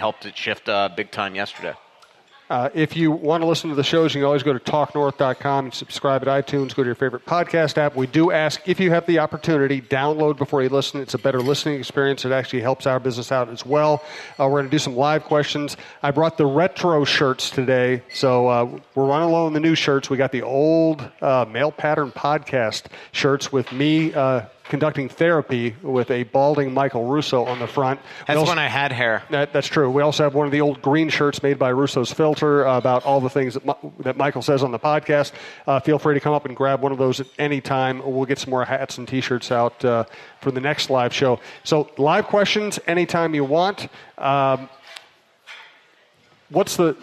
helped it shift big time yesterday. If you want to listen to the shows, you can always go to talknorth.com and subscribe at iTunes. Go to your favorite podcast app. We do ask, if you have the opportunity, download before you listen. It's a better listening experience. It actually helps our business out as well. We're going to do some live questions. I brought the retro shirts today, so we're running low on the new shirts. We got the old Male Pattern Podcast shirts with me conducting therapy with a balding Michael Russo on the front. That's when I had hair. That's true. We also have one of the old green shirts made by Russo's Filter about all the things that Michael says on the podcast. Feel free to come up and grab one of those at any time. We'll get some more hats and T-shirts out for the next live show. So live questions anytime you want. What's the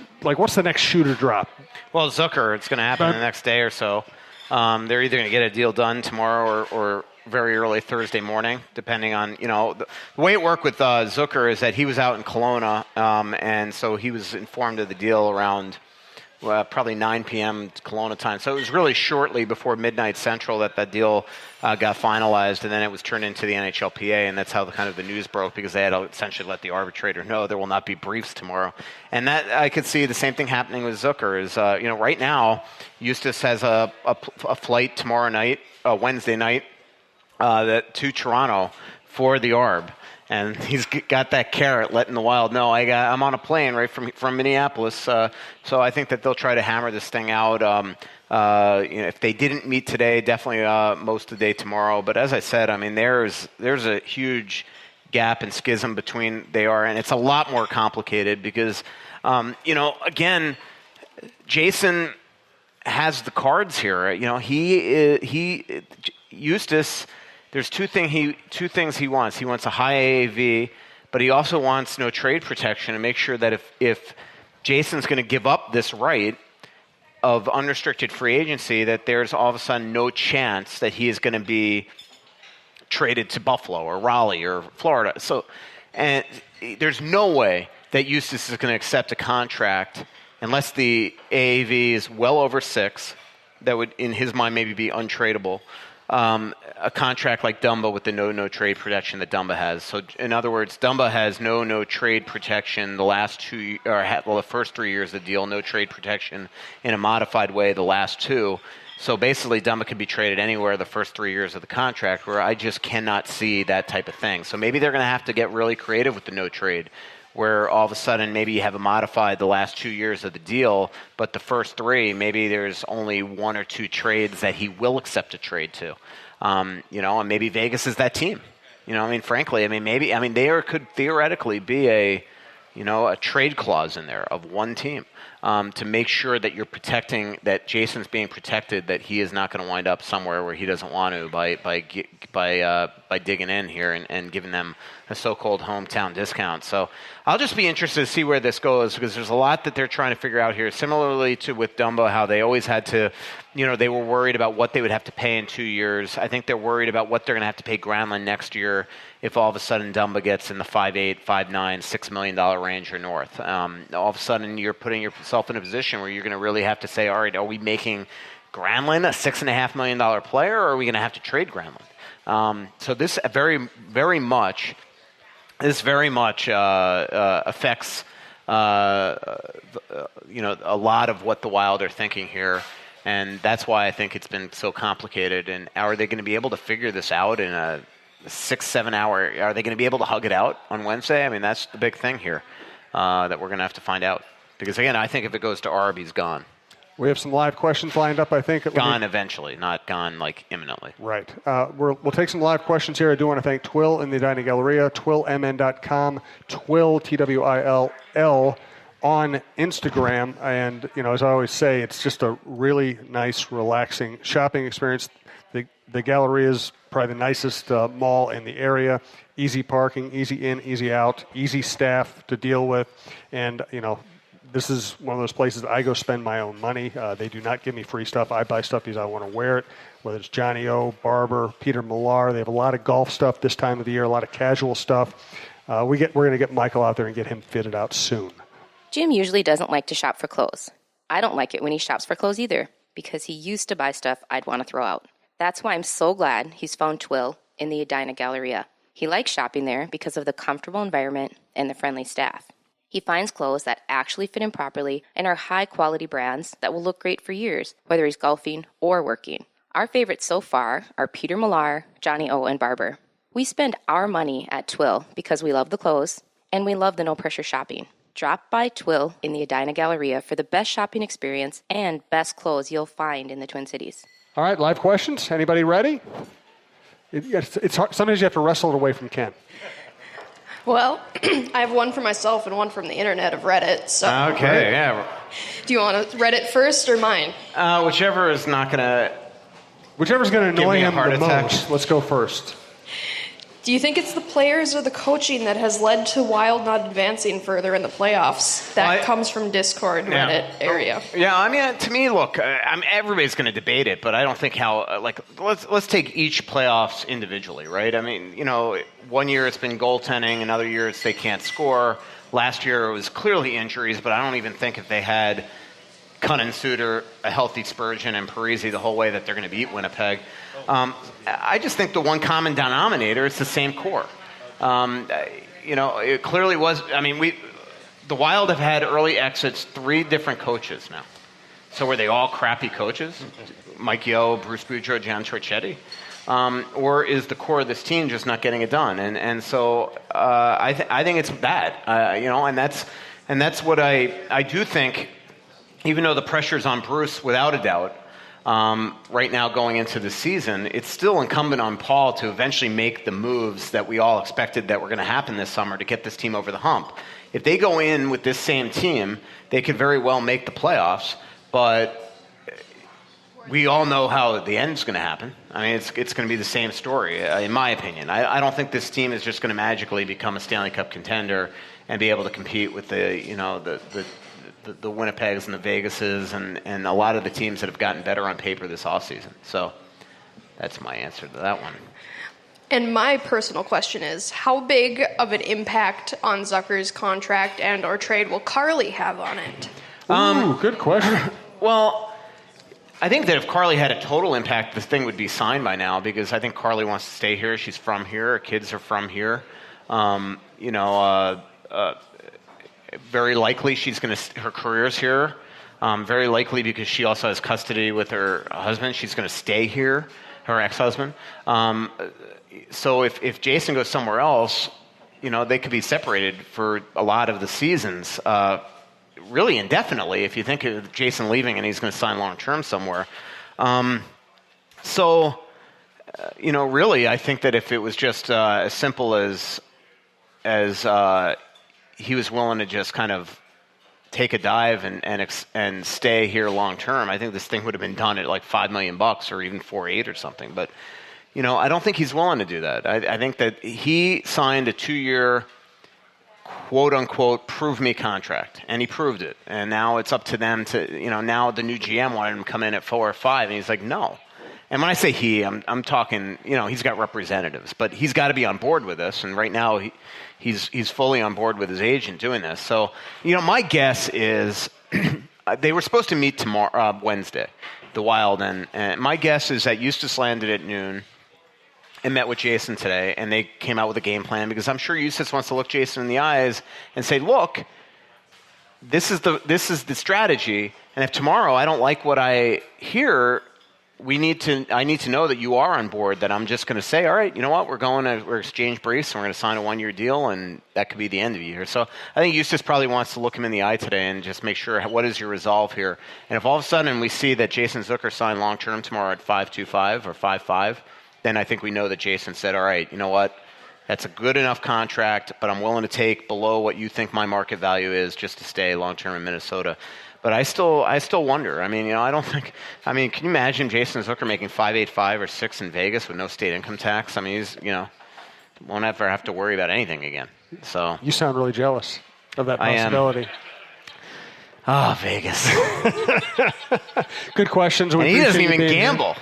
next shooter drop? Well, Zucker, it's going to happen the next day or so. They're either going to get a deal done tomorrow or very early Thursday morning, depending on, the way it worked with Zucker is that he was out in Kelowna, and so he was informed of the deal around probably 9 p.m. Kelowna time. So it was really shortly before midnight Central that deal got finalized, and then it was turned into the NHLPA, and that's how the news broke, because they had to essentially let the arbitrator know there will not be briefs tomorrow. And that I could see the same thing happening with Zucker. Is right now Eustace has a flight tomorrow night, Wednesday night, to Toronto for the ARB, and he's got that carrot letting the Wild know I'm on a plane right from Minneapolis. So I think that they'll try to hammer this thing out. If they didn't meet today, definitely most of the day tomorrow. But as I said, I mean there's a huge gap and schism between and it's a lot more complicated because again, Jason has the cards here. Eustace. There's two things he wants. He wants a high AAV, but he also wants no trade protection and make sure that if Jason's going to give up this right of unrestricted free agency, that there's all of a sudden no chance that he is going to be traded to Buffalo or Raleigh or Florida. So, and there's no way that Eustace is going to accept a contract unless the AAV is well over 6. That would, in his mind, maybe be untradeable. A contract like Dumba with the no trade protection that Dumba has. So, in other words, Dumba has no trade protection the first 3 years of the deal, no trade protection in a modified way the last 2. So basically, Dumba could be traded anywhere the first 3 years of the contract, where I just cannot see that type of thing. So maybe they're going to have to get really creative with the no trade, where all of a sudden maybe you have a modified the last 2 years of the deal, but the first 3, maybe there's only 1 or 2 trades that he will accept a trade to. And maybe Vegas is that team. Frankly, there could theoretically be a trade clause in there of one team to make sure that you're protecting, that Jason's being protected, that he is not going to wind up somewhere where he doesn't want to by digging in here and giving them a so-called hometown discount. So I'll just be interested to see where this goes, because there's a lot that they're trying to figure out here. Similarly to with Dumba, how they always had to, they were worried about what they would have to pay in 2 years. I think they're worried about what they're going to have to pay Granlund next year if all of a sudden Dumba gets in the $5.8, $5.9, $6 million range or north. All of a sudden you're putting yourself in a position where you're going to really have to say, all right, are we making Granlund a $6.5 million player, or are we going to have to trade Granlund? So this very, very much affects a lot of what the Wild are thinking here, and that's why I think it's been so complicated. And are they going to be able to figure this out in a 6-7 hour? Are they going to be able to hug it out on Wednesday? I mean, that's the big thing here that we're going to have to find out. Because again, I think if it goes to ARB, he's gone. We have some live questions lined up, I think. Gone eventually, not gone like imminently. Right. We'll take some live questions here. I do want to thank Twill in the Edina Galleria, twillmn.com, Twill, Twill, on Instagram. And, as I always say, it's just a really nice, relaxing shopping experience. The Galleria is probably the nicest mall in the area. Easy parking, easy in, easy out, easy staff to deal with. And, this is one of those places I go spend my own money. They do not give me free stuff. I buy stuff because I want to wear it, whether it's Johnny O, Barber, Peter Millar. They have a lot of golf stuff this time of the year, a lot of casual stuff. We're going to get Michael out there and get him fitted out soon. Jim usually doesn't like to shop for clothes. I don't like it when he shops for clothes either, because he used to buy stuff I'd want to throw out. That's why I'm so glad he's found Twill in the Edina Galleria. He likes shopping there because of the comfortable environment and the friendly staff. He finds clothes that actually fit him properly and are high-quality brands that will look great for years, whether he's golfing or working. Our favorites so far are Peter Millar, Johnny O, and Barber. We spend our money at Twill because we love the clothes and we love the no-pressure shopping. Drop by Twill in the Edina Galleria for the best shopping experience and best clothes you'll find in the Twin Cities. All right, live questions. Anybody ready? It's hard. Sometimes you have to wrestle it away from Ken. Well, I have one for myself and one from the internet of Reddit. So. Okay, yeah. Do you want to Reddit first or mine? Whichever's going to annoy him the attack. most. Let's go first. Do you think it's the players or the coaching that has led to Wild not advancing further in the playoffs? That comes from Discord Reddit area. Yeah, I mean, to me, look, everybody's going to debate it, but I don't think let's take each playoffs individually, right? I mean, 1 year it's been goaltending, another year it's they can't score. Last year it was clearly injuries, but I don't even think if they had Cunnin, Suter, a healthy Spurgeon, and Parisi the whole way that they're going to beat Winnipeg. I just think the one common denominator is the same core. It clearly was. I mean, the Wild have had early exits, 3 different coaches now. So were they all crappy coaches? Mike Yeo, Bruce Boudreau, John Torchetti? Or is the core of this team just not getting it done? And so I think it's bad. And that's what I do think. Even though the pressure's on Bruce, without a doubt, right now going into the season, it's still incumbent on Paul to eventually make the moves that we all expected that were going to happen this summer to get this team over the hump. If they go in with this same team, they could very well make the playoffs, but we all know how the end's going to happen. I mean, it's going to be the same story, in my opinion. I don't think this team is just going to magically become a Stanley Cup contender and be able to compete with the Winnipegs and the Vegases and a lot of the teams that have gotten better on paper this offseason. So that's my answer to that one. And my personal question is, how big of an impact on Zucker's contract and or trade will Carly have on it? Good question. Well, I think that if Carly had a total impact, this thing would be signed by now because I think Carly wants to stay here. She's from here. Her kids are from here. Very likely her career's here. Very likely because she also has custody with her husband. She's going to stay here, her ex-husband. So if Jason goes somewhere else, they could be separated for a lot of the seasons, really indefinitely if you think of Jason leaving and he's going to sign long-term somewhere. Really, I think that if it was just as simple as he was willing to just kind of take a dive and stay here long term, I think this thing would have been done at like $5 million or even 4.8 or something. But I don't think he's willing to do that. I think that he signed a 2-year quote unquote prove me contract, and he proved it. And now it's up to them to now the new GM wanted him to come in at 4 or 5, and he's like no. And when I say he, I'm talking he's got representatives, but he's got to be on board with this. And right now he's fully on board with his agent doing this. So, my guess is they were supposed to meet tomorrow, Wednesday, the Wild, and my guess is that Eustace landed at noon and met with Jason today, and they came out with a game plan because I'm sure Eustace wants to look Jason in the eyes and say, look, this is the strategy, and if tomorrow I don't like what I hear, I need to know that you are on board, that I'm just going to say, all right, you know what, we're exchange briefs, and we're going to sign a 1-year deal, and that could be the end of the year. So I think Eustace probably wants to look him in the eye today and just make sure, what is your resolve here? And if all of a sudden we see that Jason Zucker signed long-term tomorrow at 5.25 or 5.5, then I think we know that Jason said, all right, you know what, that's a good enough contract, but I'm willing to take below what you think my market value is just to stay long-term in Minnesota. But I still wonder. I mean, can you imagine Jason Zucker making 5.85 or 6 in Vegas with no state income tax? I mean, he's, won't ever have to worry about anything again. So you sound really jealous of that possibility. Oh, Vegas. Good questions. And he doesn't even gamble.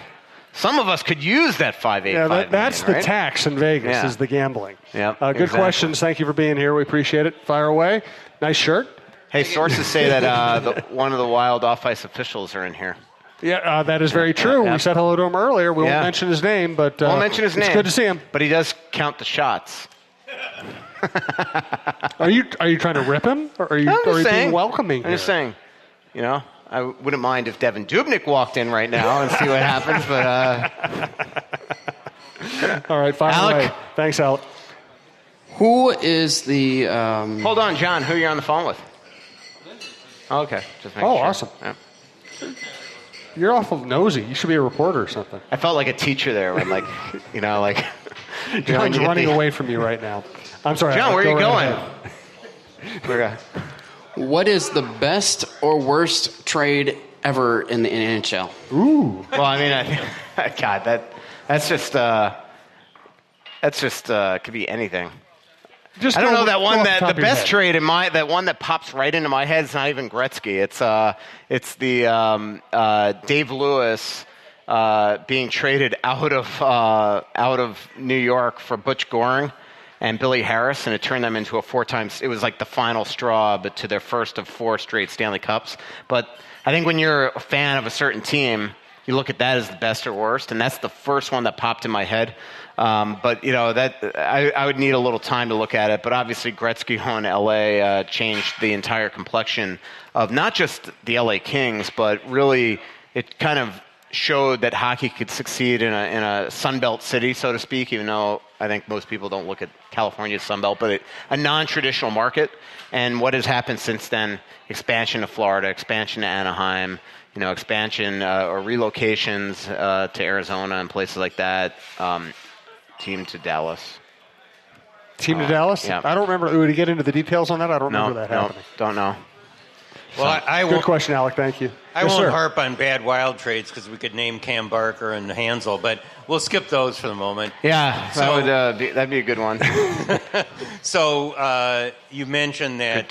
Some of us could use that 5.85. Yeah, that's million, the tax in Vegas is the gambling. Yeah, good exactly. questions. Thank you for being here. We appreciate it. Fire away. Nice shirt. Hey, sources say that one of the Wild off-ice officials are in here. Yeah, that is very true. We said hello to him earlier. We won't mention his name, but won't mention his name. It's good to see him. But he does count the shots. Are you trying to rip him, or are you being welcoming? I'm just saying. You know, I wouldn't mind if Devin Dubnyk walked in right now and see what happens, but. All right, fire away. Thanks, Alec. Who is the? Hold on, John. Who are you on the phone with? Oh, okay, just making sure. Awesome. Yeah. You're awful nosy. You should be a reporter or something. I felt like a teacher there when, like, you know, like. John's running away from you right now. I'm sorry. John, where are you going? What is the best or worst trade ever in the NHL? Ooh. Well, I mean, God, that's just could be anything. I don't know that one the best trade that one that pops right into my head is not even Gretzky. It's the Dave Lewis being traded out of New York for Butch Goring and Billy Harris, and it turned them into a 4-time. It was like the final straw, but to their first of 4 straight Stanley Cups. But I think when you're a fan of a certain team, you look at that as the best or worst, and that's the first one that popped in my head. But you know that I would need a little time to look at it. But obviously, Gretzky on LA changed the entire complexion of not just the LA Kings, but really it kind of showed that hockey could succeed in a Sunbelt city, so to speak. Even though I think most people don't look at California as Sunbelt, but a non-traditional market. And what has happened since then? Expansion to Florida, expansion to Anaheim. You know, expansion or relocations to Arizona and places like that. Team to Dallas. Team to Dallas? Yeah. I don't remember. Would you get into the details on that? I don't remember that happening. Don't know. Well, I Good question, Alec. Thank you. I won't harp on bad Wild trades because we could name Cam Barker and Hansel, but we'll skip those for the moment. Yeah, that'd be a good one. So you mentioned that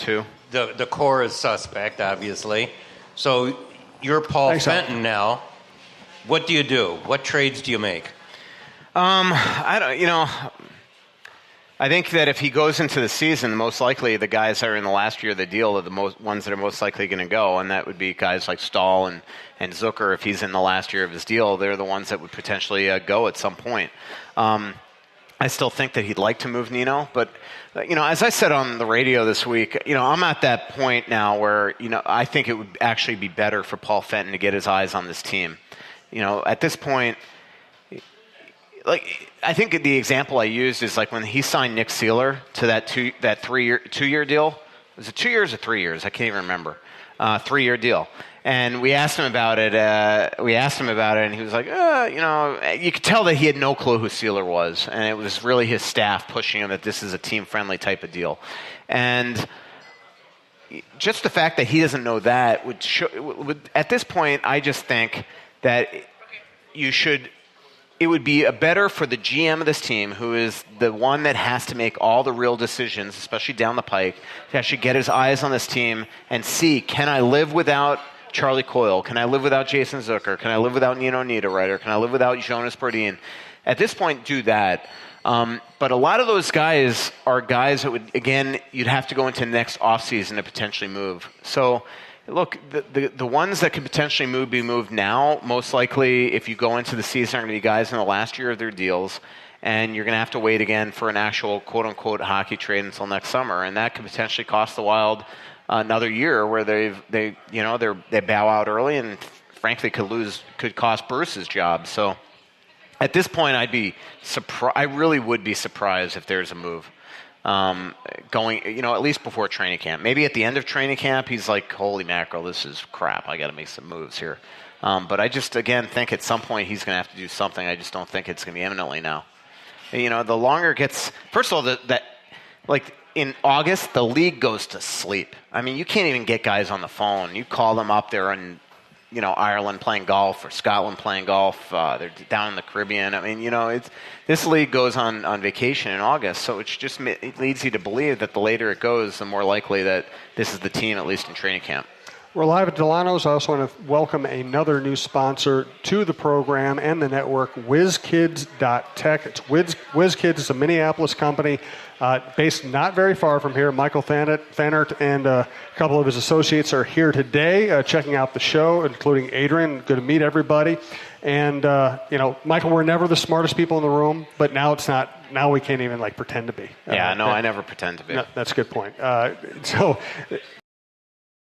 the core is suspect, obviously. So you're Paul Fenton now. What do you do? What trades do you make? I don't. You know, I think that if he goes into the season, most likely the guys that are in the last year of the deal are the ones that are most likely going to go, and that would be guys like Stahl and Zucker. If he's in the last year of his deal, they're the ones that would potentially go at some point. I still think that he'd like to move Nino, but you know, as I said on the radio this week, you know, I'm at that point now where, you know, I think it would actually be better for Paul Fenton to get his eyes on this team. You know, at this point, like, I think the example I used is like when he signed Nick Seeler to that 2-year deal. Was it 2 years or 3 years? I can't even remember. 3-year deal. And we asked him about it. And he was like, you know, you could tell that he had no clue who Seeler was, and it was really his staff pushing him that this is a team-friendly type of deal. And just the fact that he doesn't know that would show. At this point, I just think that it would be better for the GM of this team, who is the one that has to make all the real decisions, especially down the pike, to actually get his eyes on this team and see, can I live without Charlie Coyle? Can I live without Jason Zucker? Can I live without Nino Niederreiter? Can I live without Jonas Brodin? At this point, do that. But a lot of those guys are guys that would, again, you'd have to go into next offseason to potentially move. So, look, the ones that could potentially be moved now, most likely, if you go into the season, are going to be guys in the last year of their deals, and you're going to have to wait again for an actual quote-unquote hockey trade until next summer, and that could potentially cost the Wild another year where they bow out early, and frankly could cost Bruce's job. So at this point, I really would be surprised if there's a move. Going, you know, at least before training camp. Maybe at the end of training camp, he's like, holy mackerel, this is crap. I got to make some moves here. But I just, again, think at some point he's going to have to do something. I just don't think it's going to be imminently now. You know, the longer it gets, first of all, like in August, the league goes to sleep. I mean, you can't even get guys on the phone. You call them up, they're in, you know, Ireland playing golf or Scotland playing golf. They're down in the Caribbean. I mean, you know, this league goes on vacation in August, so it leads you to believe that the later it goes, the more likely that this is the team, at least in training camp. We're live at Delano's. I also want to welcome another new sponsor to the program and the network, WizKids.tech. It's WizKids is a Minneapolis company based not very far from here. Michael Thanert and a couple of his associates are here today checking out the show, including Adrian. Good to meet everybody. And, Michael, we're never the smartest people in the room, but now it's not. Now we can't even, pretend to be. Yeah, no, I never pretend to be. No, that's a good point. So